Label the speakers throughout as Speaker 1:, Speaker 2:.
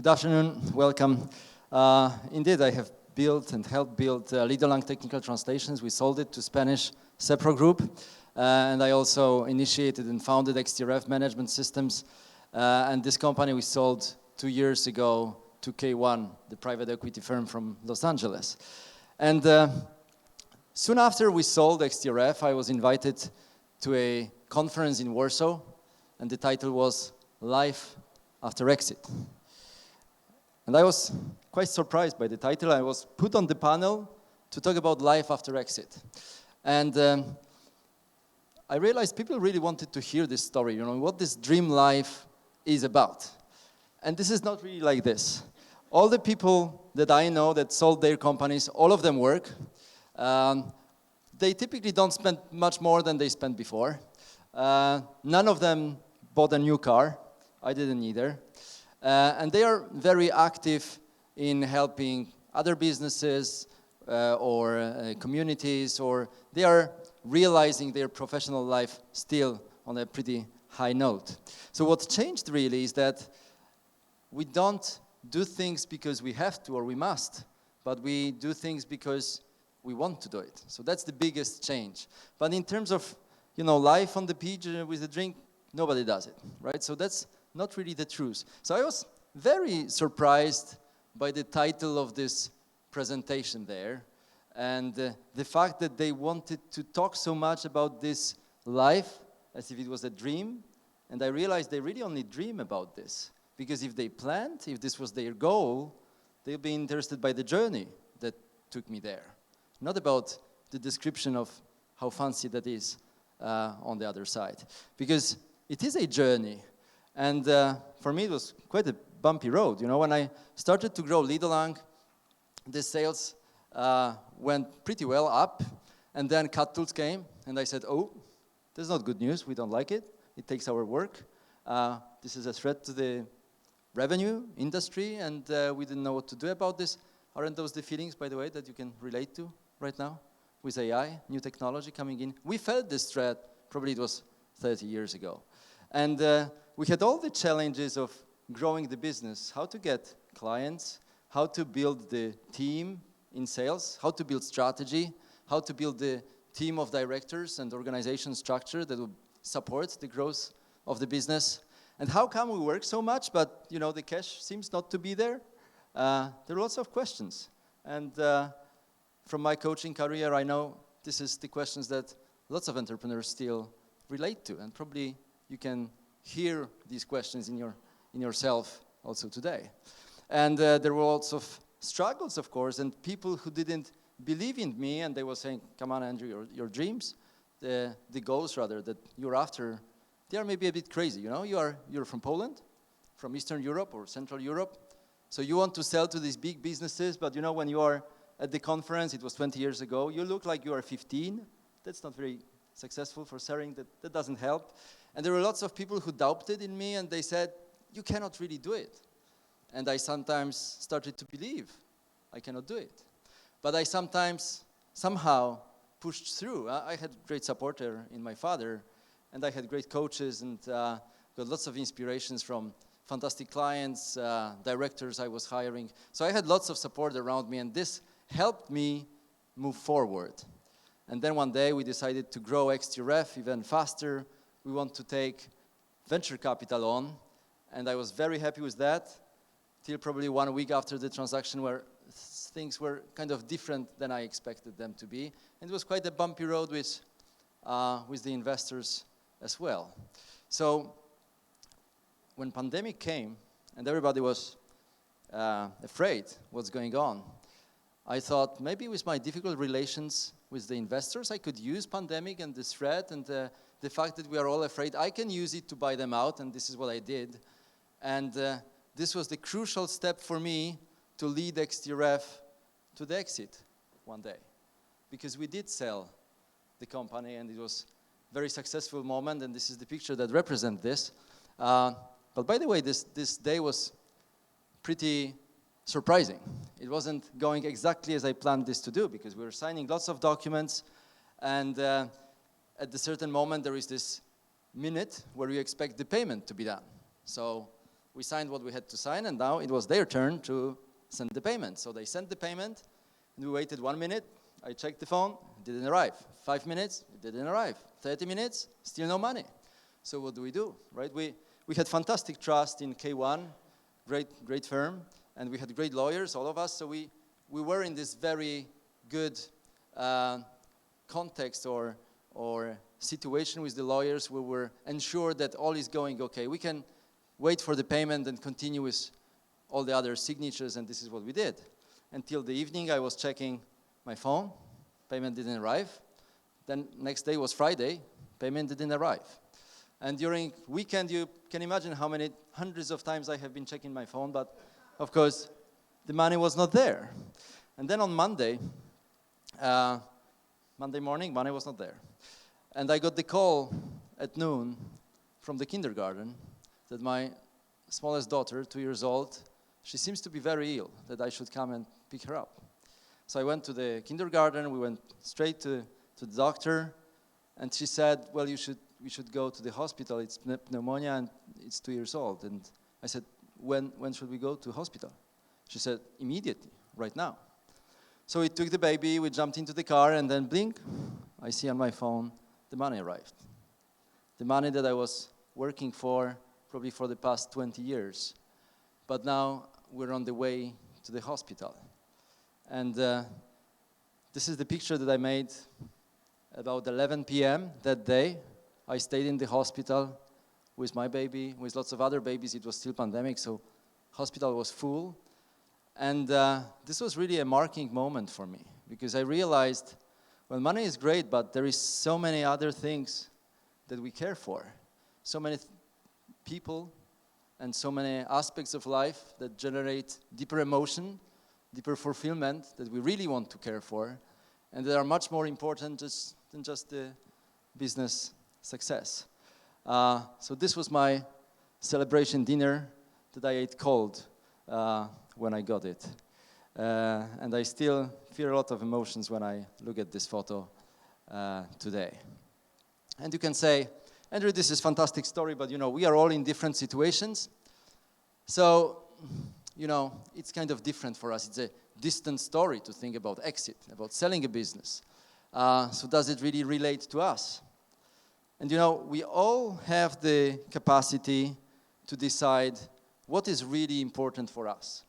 Speaker 1: Good afternoon, welcome. Indeed, I have built and helped build Lidolang Technical Translations. We sold it to Spanish Cepro Group, and I also initiated and founded XTRF Management Systems. And this company we sold 2 years ago to K1, the private equity firm from Los Angeles. And soon after we sold XTRF, I was invited to a conference in Warsaw, and the title was Life After Exit. And I was quite surprised by the title. I was put on the panel to talk about life after exit. And I realized people really wanted to hear this story, what this dream life is about. And this is not really like this. All the people that I know that sold their companies, all of them work. They typically don't spend much more than they spent before. None of them bought a new car. I didn't either. And they are very active in helping other businesses or communities, or they are realizing their professional life still on a pretty high note. So what changed really is that we don't do things because we have to or we must, but we do things because we want to do it. So that's the biggest change. But in terms of, life on the beach with a drink, nobody does it, right? So that's not really the truth. So I was very surprised by the title of this presentation there, and the fact that they wanted to talk so much about this life as if it was a dream. And I realized they really only dream about this, because if they planned, if this was their goal, they'll be interested by the journey that took me there, not about the description of how fancy that is on the other side, because it is a journey. And for me, it was quite a bumpy road. When I started to grow Lidolang, the sales went pretty well up, and then Cut Tools came, and I said, oh, that's not good news. We don't like it. It takes our work. This is a threat to the revenue industry, and we didn't know what to do about this. Aren't those the feelings, by the way, that you can relate to right now with AI, new technology coming in? We felt this threat, probably it was 30 years ago. And we had all the challenges of growing the business, how to get clients, how to build the team in sales, how to build strategy, how to build the team of directors and organization structure that would support the growth of the business. And how come we work so much, but the cash seems not to be there? There are lots of questions. And from my coaching career, I know this is the questions that lots of entrepreneurs still relate to, and probably you can hear these questions in yourself also today. And there were lots of struggles, of course, and people who didn't believe in me, and they were saying, come on, Andrew, your dreams, the goals rather, that you're after, they are maybe a bit crazy, You're from Poland, from Eastern Europe or Central Europe, so you want to sell to these big businesses, but when you are at the conference, it was 20 years ago, you look like you are 15. That's not very successful for selling, that doesn't help. And there were lots of people who doubted in me, and they said, you cannot really do it. And I sometimes started to believe I cannot do it. But I sometimes, somehow, pushed through. I had great supporter in my father, and I had great coaches, and got lots of inspirations from fantastic clients, directors I was hiring. So I had lots of support around me, and this helped me move forward. And then one day we decided to grow XTRF even faster. We want to take venture capital on, and I was very happy with that, till probably 1 week after the transaction where things were kind of different than I expected them to be. And it was quite a bumpy road with the investors as well. So when pandemic came and everybody was afraid what's going on, I thought maybe with my difficult relations with the investors, I could use pandemic and this threat and the fact that we are all afraid, I can use it to buy them out, and this is what I did. And this was the crucial step for me to lead XTRF to the exit one day. Because we did sell the company, and it was a very successful moment, and this is the picture that represents this. But by the way, this day was pretty surprising. It wasn't going exactly as I planned this to do, because we were signing lots of documents, and at a certain moment there is this minute where you expect the payment to be done. So We signed what we had to sign, and now it was their turn to send the payment. So they sent the payment, and we waited 1 minute. I checked the phone, it didn't arrive. 5 minutes, it didn't arrive. 30 minutes, still no money. So what do, right? We had fantastic trust in K1, great firm, and we had great lawyers, all of us. So we were in this very good context or situation with the lawyers. We were ensured that all is going okay. We can wait for the payment and continue with all the other signatures, and this is what we did. Until the evening, I was checking my phone, payment didn't arrive. Then next day was Friday, payment didn't arrive. And during weekend, you can imagine how many hundreds of times I have been checking my phone, but of course, the money was not there. And then on Monday morning, money was not there. And I got the call at noon from the kindergarten that my smallest daughter, 2 years old, she seems to be very ill, that I should come and pick her up. So I went to the kindergarten, we went straight to the doctor, and she said, well, we should go to the hospital, it's pneumonia and it's 2 years old. And I said, when should we go to hospital? She said, immediately, right now. So we took the baby, we jumped into the car, and then blink, I see on my phone, the money arrived. The money that I was working for, probably for the past 20 years. But now we're on the way to the hospital. And this is the picture that I made about 11 p.m. that day. I stayed in the hospital with my baby, with lots of other babies. It was still pandemic, so hospital was full. And this was really a marking moment for me, because I realized, well, money is great, but there is so many other things that we care for. So many people and so many aspects of life that generate deeper emotion, deeper fulfillment that we really want to care for, and that are much more important than just the business success. So this was my celebration dinner that I ate cold when I got it. And I still feel a lot of emotions when I look at this photo today. And you can say, Andrew, this is a fantastic story, but we are all in different situations. So, it's kind of different for us. It's a distant story to think about exit, about selling a business. So does it really relate to us? And we all have the capacity to decide what is really important for us.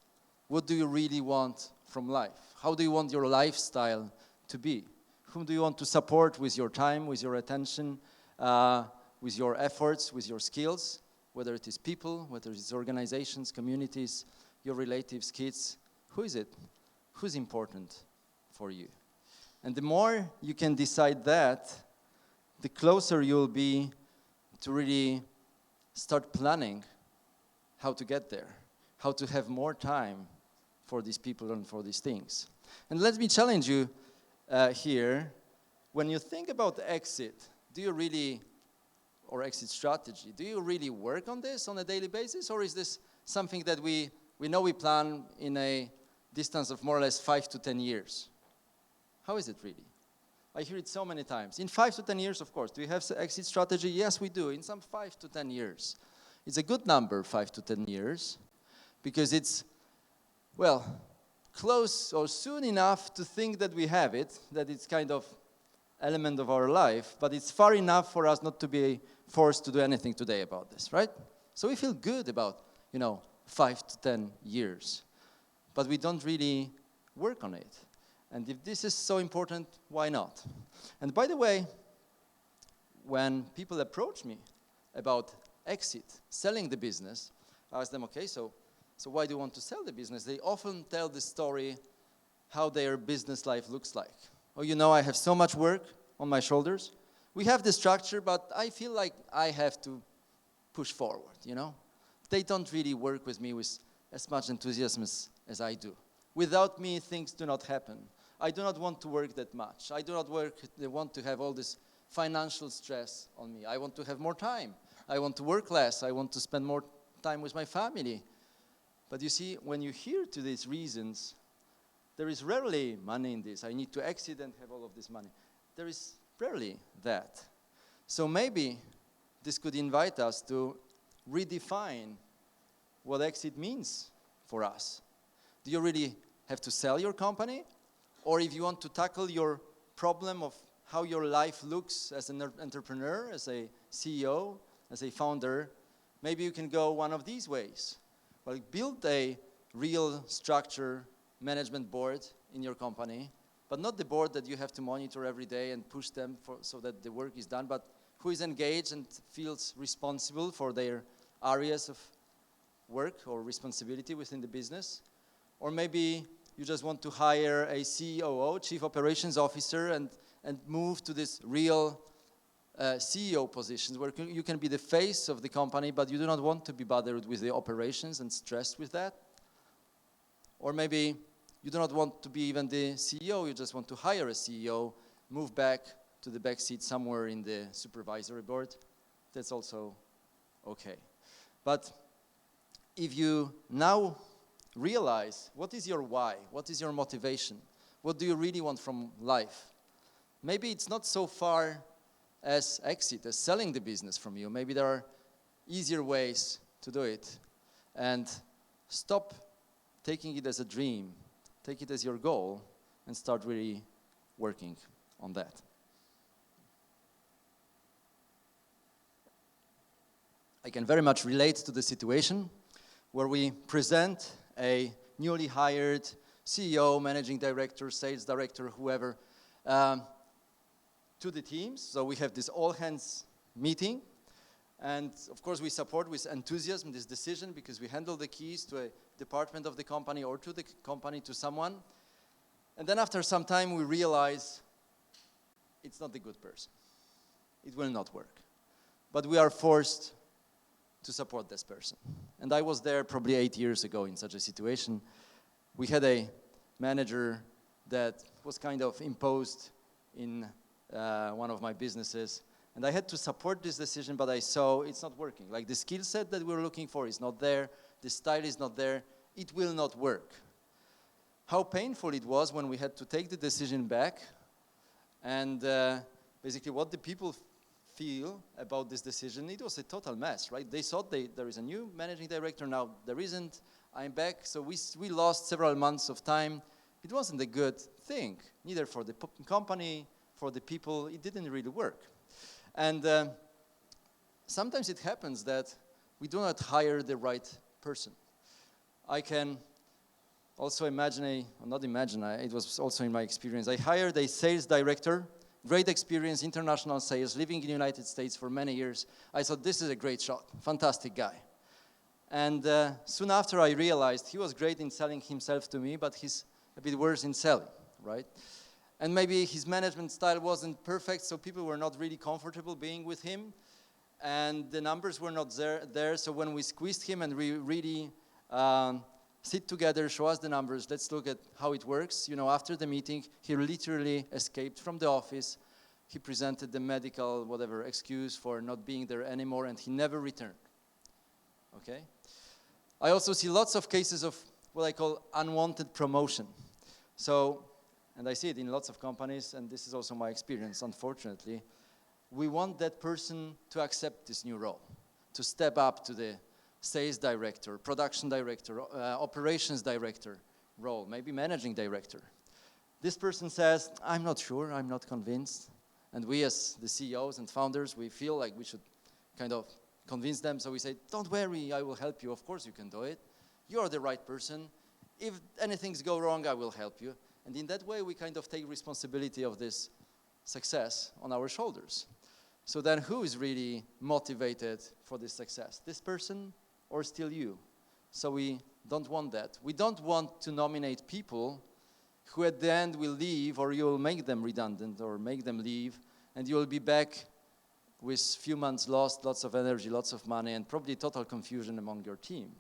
Speaker 1: What do you really want from life? How do you want your lifestyle to be? Whom do you want to support with your time, with your attention, with your efforts, with your skills? Whether it is people, whether it is organizations, communities, your relatives, kids. Who is it? Who's important for you? And the more you can decide that, the closer you'll be to really start planning how to get there, how to have more time for these people and for these things. And let me challenge you here. When you think about exit, do you really, or exit strategy, do you really work on this on a daily basis, or is this something that we know we plan in a distance of more or less 5 to 10 years? How is it really? I hear it so many times. In 5 to 10 years, of course. Do you have an exit strategy? Yes, we do. In some 5 to 10 years. It's a good number, 5 to 10 years, because it's, well, close or soon enough to think that we have it, that it's kind of element of our life, but it's far enough for us not to be forced to do anything today about this, right? So we feel good about, 5 to 10 years, but we don't really work on it. And if this is so important, why not? And by the way, when people approach me about exit, selling the business, I ask them, okay, so why do you want to sell the business? They often tell the story how their business life looks like. Oh, I have so much work on my shoulders. We have the structure, but I feel like I have to push forward, They don't really work with me with as much enthusiasm as I do. Without me, things do not happen. I do not want to work that much. I do not want to have all this financial stress on me. I want to have more time. I want to work less. I want to spend more time with my family. But you see, when you hear to these reasons, there is rarely money in this. I need to exit and have all of this money. There is rarely that. So maybe this could invite us to redefine what exit means for us. Do you really have to sell your company? Or if you want to tackle your problem of how your life looks as an entrepreneur, as a CEO, as a founder, maybe you can go one of these ways. Well, build a real structure management board in your company, but not the board that you have to monitor every day and push them so that the work is done, but who is engaged and feels responsible for their areas of work or responsibility within the business. Or maybe you just want to hire a COO, Chief Operations Officer, and move to this real CEO positions where you can be the face of the company, but you do not want to be bothered with the operations and stressed with that. Or maybe you do not want to be even the CEO, you just want to hire a CEO, move back to the back seat somewhere in the supervisory board. That's also okay. But if you now realize what is your why, what is your motivation, what do you really want from life, maybe it's not so far as exit, as selling the business from you. Maybe there are easier ways to do it. And stop taking it as a dream, take it as your goal, and start really working on that. I can very much relate to the situation where we present a newly hired CEO, managing director, sales director, whoever, to the teams. So we have this all-hands meeting. And of course, we support with enthusiasm this decision because we handle the keys to a department of the company or to the company, to someone. And then after some time, we realize it's not the good person. It will not work. But we are forced to support this person. And I was there probably 8 years ago in such a situation. We had a manager that was kind of imposed in one of my businesses. And I had to support this decision, but I saw it's not working. Like the skill set that we're looking for is not there. The style is not there. It will not work. How painful it was when we had to take the decision back. And basically what the people feel about this decision, it was a total mess, right? They thought there is a new managing director, now there isn't. I'm back. So we lost several months of time. It wasn't a good thing, neither for the company, for the people. It didn't really work. And sometimes it happens that we do not hire the right person. I can also imagine it was also in my experience. I hired a sales director, great experience, international sales, living in the United States for many years. I thought, this is a great shot, fantastic guy. And soon after I realized he was great in selling himself to me, but he's a bit worse in selling, right? And maybe his management style wasn't perfect, so people were not really comfortable being with him. And the numbers were not there. So when we squeezed him and we really sit together, show us the numbers, let's look at how it works. You know, after the meeting, he literally escaped from the office. He presented the medical, whatever, excuse for not being there anymore, and he never returned. Okay? I also see lots of cases of what I call unwanted promotion. So, and I see it in lots of companies, and this is also my experience, unfortunately. We want that person to accept this new role, to step up to the sales director, production director, operations director role, maybe managing director. This person says, I'm not sure, I'm not convinced. And we as the CEOs and founders, we feel like we should kind of convince them. So we say, don't worry, I will help you. Of course you can do it. You're the right person. If anything's go wrong, I will help you. And in that way, we kind of take responsibility of this success on our shoulders. So then who is really motivated for this success? This person or still you? So we don't want that. We don't want to nominate people who at the end will leave, or you will make them redundant or make them leave, and you will be back with few months lost, lots of energy, lots of money, and probably total confusion among your team.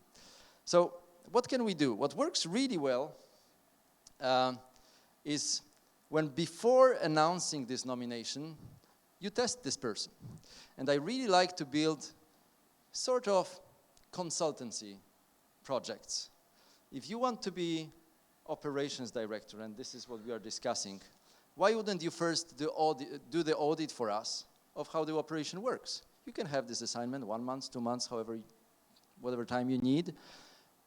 Speaker 1: So what can we do? What works really well is when before announcing this nomination, you test this person. And I really like to build sort of consultancy projects. If you want to be operations director, and this is what we are discussing, why wouldn't you first do the audit for us of how the operation works? You can have this assignment 1 month, 2 months, however whatever time you need,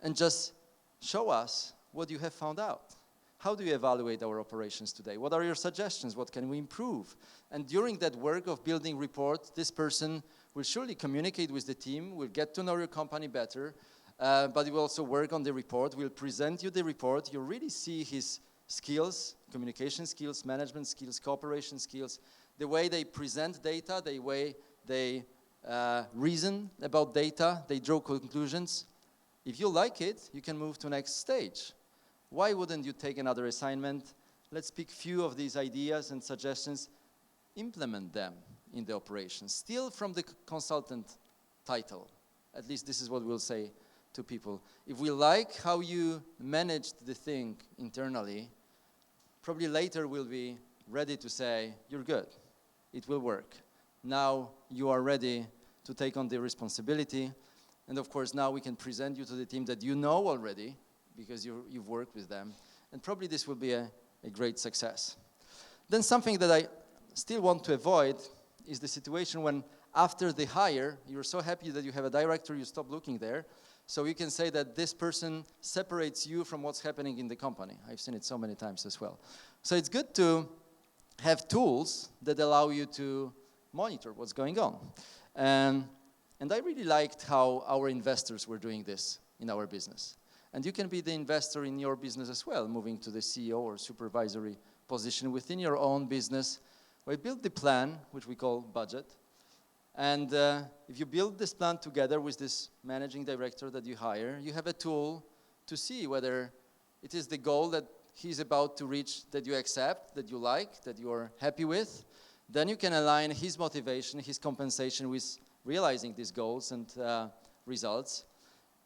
Speaker 1: and just show us what you have found out. How do you evaluate our operations today? What are your suggestions? What can we improve? And during that work of building report, this person will surely communicate with the team, will get to know your company better, but he will also work on the report, will present you the report. You'll really see his skills, communication skills, management skills, cooperation skills, the way they present data, the way they reason about data, they draw conclusions. If you like it, you can move to next stage. Why wouldn't you take another assignment? Let's pick few of these ideas and suggestions, implement them in the operation, still from the consultant title. At least this is what we'll say to people. If we like how you managed the thing internally, probably later we'll be ready to say, you're good, it will work. Now you are ready to take on the responsibility. And of course, now we can present you to the team that you know already, because you've worked with them. And probably this will be a great success. Then something that I still want to avoid is the situation when after the hire, you're so happy that you have a director, you stop looking there. So you can say that this person separates you from what's happening in the company. I've seen it so many times as well. So it's good to have tools that allow you to monitor what's going on. And I really liked how our investors were doing this in our business. And you can be the investor in your business as well, moving to the CEO or supervisory position within your own business. We build the plan, which we call budget. And if you build this plan together with this managing director that you hire, you have a tool to see whether it is the goal that he's about to reach that you accept, that you like, that you are happy with. Then you can align his motivation, his compensation with realizing these goals and results.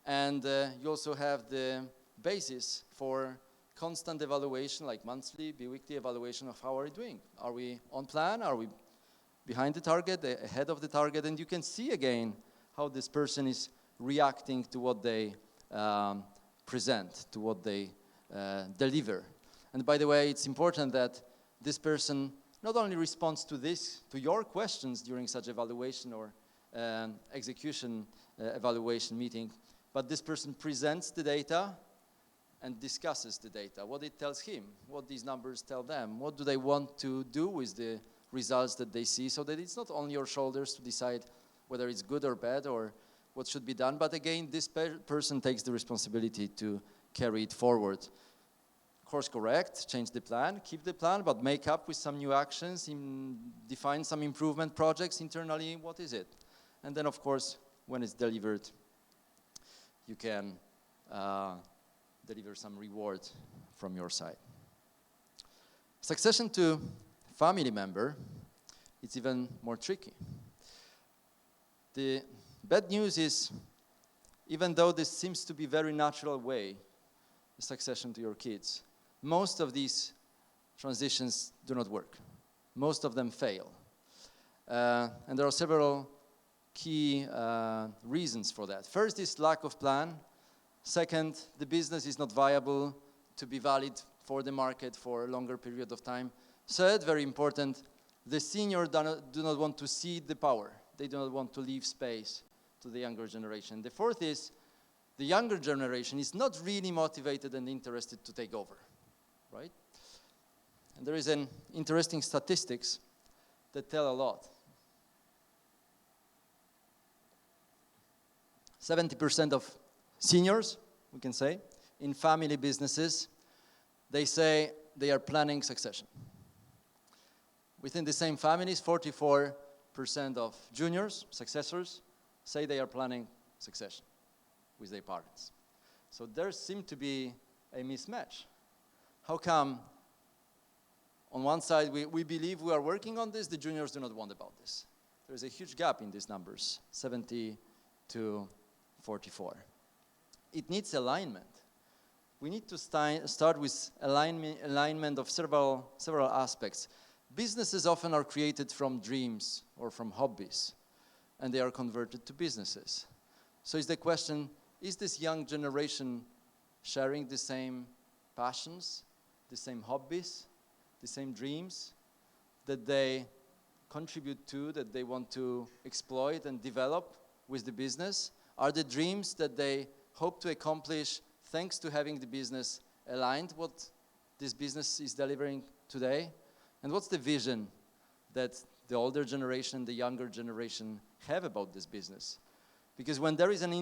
Speaker 1: And you also have the basis for constant evaluation, like monthly, bi-weekly evaluation of how are we doing. Are we on plan? Are we behind the target, ahead of the target? And you can see again how this person is reacting to what they present, to what they deliver. And by the way, it's important that this person not only responds to your questions during such evaluation or execution evaluation meeting, but this person presents the data and discusses the data, what it tells him, what these numbers tell them, what do they want to do with the results that they see, so that it's not on your shoulders to decide whether it's good or bad or what should be done, but again, this person takes the responsibility to carry it forward. Course correct, change the plan, keep the plan, but make up with some new actions, define some improvement projects internally, what is it? And then, of course, when it's delivered, you can deliver some reward from your side. Succession to family member, it's even more tricky. The bad news is, even though this seems to be a very natural way, the succession to your kids, most of these transitions do not work. Most of them fail. And there are several key reasons for that. First is lack of plan. Second, the business is not viable to be valid for the market for a longer period of time. Third, very important, the seniors do not want to cede the power. They do not want to leave space to the younger generation. The fourth is the younger generation is not really motivated and interested to take over, right? And there is an interesting statistics that tell a lot. 70% of seniors, we can say, in family businesses, they say they are planning succession. Within the same families, 44% of juniors, successors, say they are planning succession with their parents. So there seems to be a mismatch. How come on one side we believe we are working on this, the juniors do not want about this? There is a huge gap in these numbers, 70 to 44. It needs alignment. We need to start with alignment of several aspects. Businesses often are created from dreams or from hobbies, and they are converted to businesses. So is the question, is this young generation sharing the same passions, the same hobbies, the same dreams that they contribute to, that they want to exploit and develop with the business? are the dreams that they hope to accomplish thanks to having the business aligned what this business is delivering today? And what's the vision that the older generation, the younger generation have about this business? Because when there is an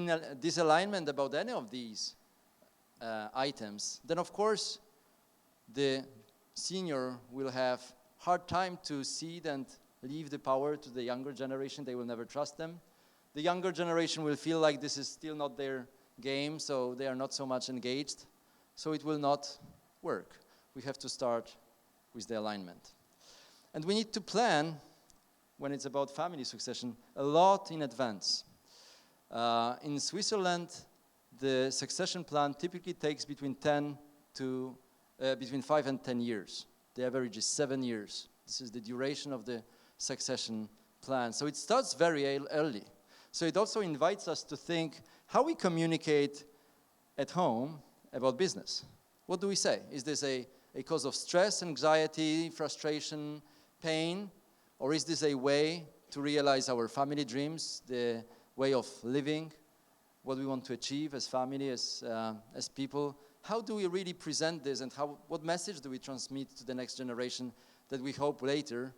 Speaker 1: disalignment about any of these items, then of course the senior will have hard time to cede and leave the power to the younger generation. They will never trust them. The younger generation will feel like this is still not their game, so they are not so much engaged. So it will not work. We have to start with the alignment. And we need to plan, when it's about family succession, a lot in advance. In Switzerland, the succession plan typically takes between 5 and 10 years. The average is 7 years. This is the duration of the succession plan. So it starts very early. So it also invites us to think how we communicate at home about business. What do we say? Is this a cause of stress, anxiety, frustration, pain? Or is this a way to realize our family dreams, the way of living, what we want to achieve as family, as people? How do we really present this, and what message do we transmit to the next generation that we hope later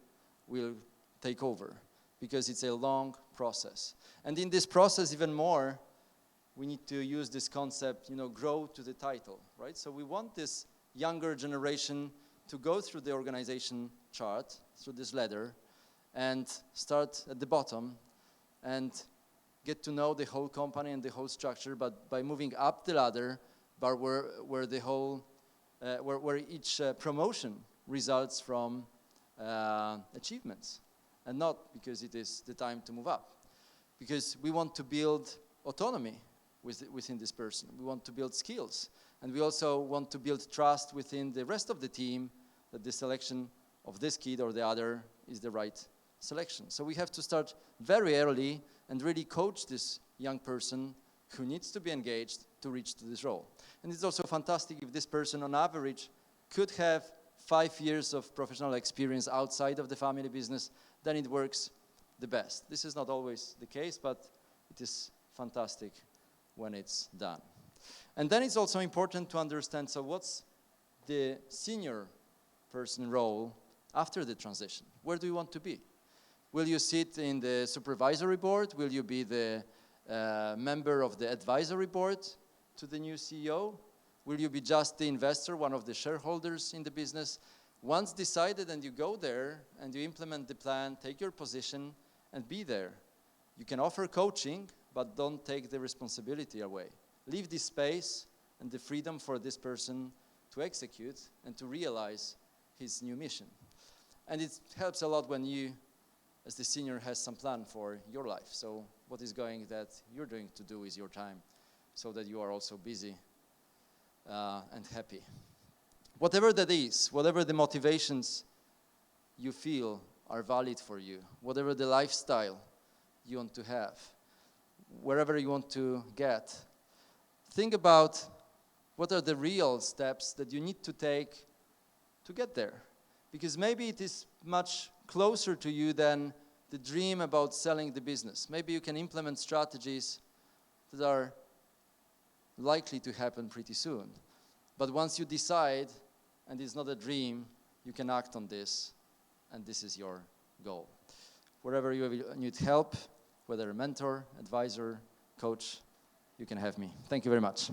Speaker 1: will take over? Because it's a long process. And in this process, even more, we need to use this concept, grow to the title, right? So we want this younger generation to go through the organization chart, through this ladder, and start at the bottom and get to know the whole company and the whole structure, but by moving up the ladder, but where each promotion results from achievements, and not because it is the time to move up. Because we want to build autonomy within this person. We want to build skills. And we also want to build trust within the rest of the team that the selection of this kid or the other is the right selection. So we have to start very early and really coach this young person who needs to be engaged to reach to this role. And it's also fantastic if this person on average could have 5 years of professional experience outside of the family business, then it works the best. This is not always the case, but it is fantastic when it's done. And then it's also important to understand, so what's the senior person role after the transition? Where do you want to be? Will you sit in the supervisory board? Will you be the member of the advisory board to the new CEO? Will you be just the investor, one of the shareholders in the business? Once decided and you go there and you implement the plan, take your position and be there. You can offer coaching, but don't take the responsibility away. Leave this space and the freedom for this person to execute and to realize his new mission. And it helps a lot when you, as the senior, has some plan for your life. So what is going that you're doing to do with your time so that you are also busy and happy. Whatever that is, whatever the motivations you feel are valid for you, whatever the lifestyle you want to have, wherever you want to get, think about what are the real steps that you need to take to get there. Because maybe it is much closer to you than the dream about selling the business. Maybe you can implement strategies that are likely to happen pretty soon. But once you decide, and it's not a dream, you can act on this, and this is your goal. Wherever you need help, whether a mentor, advisor, coach, you can have me. Thank you very much.